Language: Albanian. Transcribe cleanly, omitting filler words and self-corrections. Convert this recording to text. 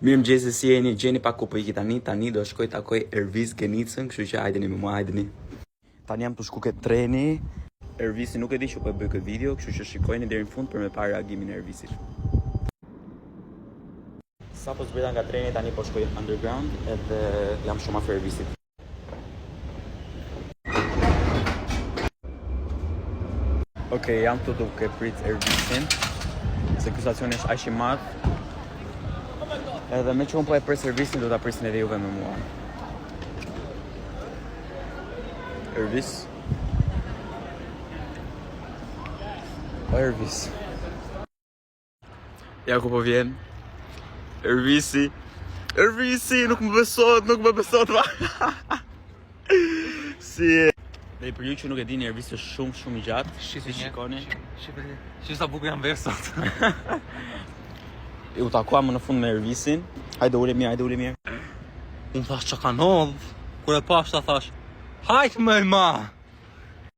Mirëmëngjes, si jeni? Gjeni pak ku po iki tani do shkoj takoj Ervis Genicën, kështu që hajdeni me mua, hajdeni. Tani jam të shku këtë treni. Ervisi nuk e di që po e bëj këtë video, kështu që shikojeni deri në fund për me parë reagimin e Ervisit. Sa po zbrita nga treni, tani po shkoj underground edhe jam shumë afër Ervisit. Okej, jam këtu duke prit Ervisin, se ky stacion është aq i madh. Edhe me që unë po e pres Ervisin, do ta presin edhe juve me mua. Ervis. O Ervis. Ja ku po vjen. Ervisi. Ervisi, nuk më besot, va. Si e. Dhe për ju që nuk e dini, Ervisi është shumë i gjatë. Si shikoni. Shi sa bukur janë verë sot. U takuam në fund me Ervisin. Hajde ule mirë. Unë thash që ka nodh. Kur e pash ta thash, hajt me ma.